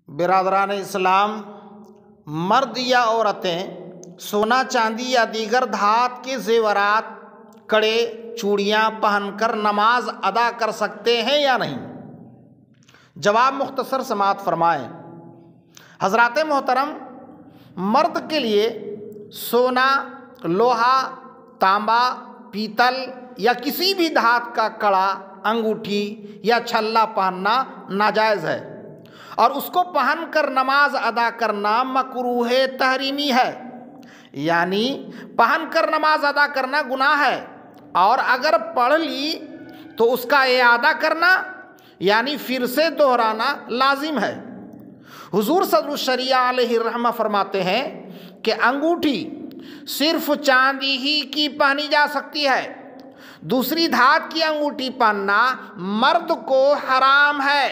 برادران اسلام، مرد یا عورتیں سونا، چاندی یا دیگر دھات کے زیورات، کڑے، چوڑیاں پہن کر نماز ادا کر سکتے ہیں یا نہیں؟ جواب مختصر سماعت فرمائیں۔ حضرات محترم، مرد کے لیے سونا، لوہا، تانبا، پیتل یا کسی بھی دھات کا کڑا، انگوٹھی یا چھلا پہننا ناجائز ہے، اور اس کو پہن کر نماز ادا کرنا مکروہ تحریمی ہے، یعنی پہن کر نماز ادا کرنا گناہ ہے، اور اگر پڑھ لی تو اس کا اعادہ کرنا یعنی پھر سے دہرانا لازم ہے۔ حضور صدر الشریعہ علیہ الرحمہ فرماتے ہیں کہ انگوٹھی صرف چاندی ہی کی پہنی جا سکتی ہے، دوسری دھات کی انگوٹھی پہننا مرد کو حرام ہے،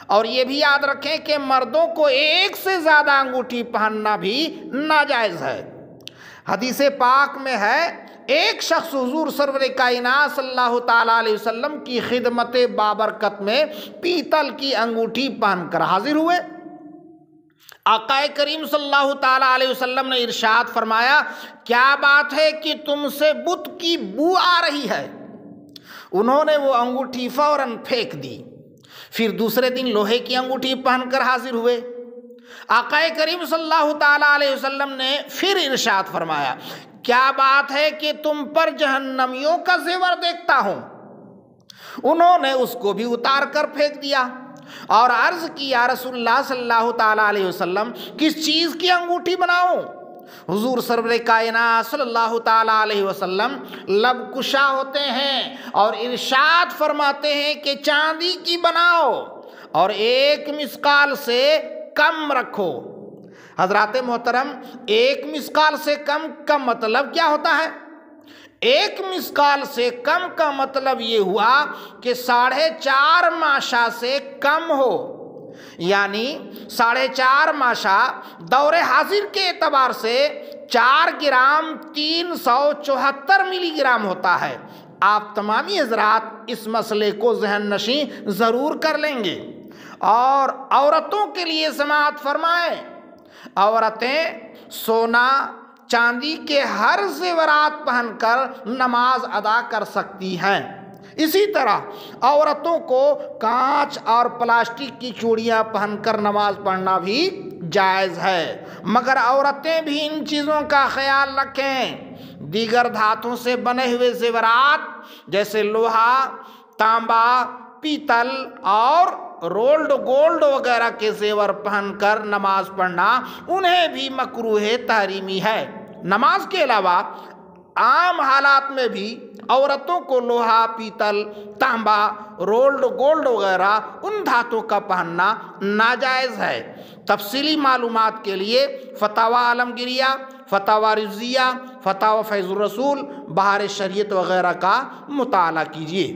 اور یہ بھی یاد رکھیں کہ مردوں کو ایک سے زیادہ انگوٹھی پہننا بھی ناجائز ہے۔ حدیث پاک میں ہے، ایک شخص حضور سرور کائنات صلی اللہ تعالیٰ علیہ وسلم کی خدمت بابرکت میں پیتل کی انگوٹھی پہن کر حاضر ہوئے۔ آقا کریم صلی اللہ تعالیٰ علیہ وسلم نے ارشاد فرمایا، کیا بات ہے کہ تم سے بت کی بو آ رہی ہے؟ انہوں نے وہ انگوٹھی فوراً پھینک دی، پھر دوسرے دن لوہے کی انگوٹھی پہن کر حاضر ہوئے۔ آقا کریم صلی اللہ تعالیٰ علیہ وسلم نے پھر ارشاد فرمایا، کیا بات ہے کہ تم پر جہنمیوں کا زیور دیکھتا ہوں؟ انہوں نے اس کو بھی اتار کر پھینک دیا اور عرض کی، یا رسول اللہ صلی اللہ تعالیٰ علیہ وسلم، کس چیز کی انگوٹھی بناؤں؟ حضور سرور کائنات صلی اللہ تعالیٰ علیہ وسلم لب کشا ہوتے ہیں اور ارشاد فرماتے ہیں کہ چاندی کی بناؤ اور 1 مسقال سے کم رکھو۔ حضرات محترم، 1 مسقال سے کم کا مطلب کیا ہوتا ہے؟ 1 مسقال سے کم کا مطلب یہ ہوا کہ 4.5 ماشا سے کم ہو، یعنی 4.5 ماشا دور حاضر کے اعتبار سے 4 گرام 374 ملی گرام ہوتا ہے۔ آپ تمامی حضرات اس مسئلے کو ذہن نشین ضرور کر لیں گے۔ اور عورتوں کے لیے سماعت فرمائیں، عورتیں سونا، چاندی کے ہر زیورات پہن کر نماز ادا کر سکتی ہیں۔ اسی طرح عورتوں کو کانچ اور پلاسٹک کی چوڑیاں پہن کر نماز پڑھنا بھی جائز ہے، مگر عورتیں بھی ان چیزوں کا خیال رکھیں۔ دیگر دھاتوں سے بنے ہوئے زیورات جیسے لوہا، تانبا، پیتل اور رولڈ گولڈ وغیرہ کے زیور پہن کر نماز پڑھنا انہیں بھی مکروہ تحریمی ہے۔ نماز کے علاوہ عام حالات میں بھی عورتوں کو لوہا، پیتل، تانبا، رولڈ گولڈ وغیرہ ان دھاتوں کا پہننا ناجائز ہے۔ تفصیلی معلومات کے لیے فتاوی عالمگیریہ، فتاوی رضویہ، فتاوی فیض الرسول، بہار شریعت وغیرہ کا مطالعہ کیجیے۔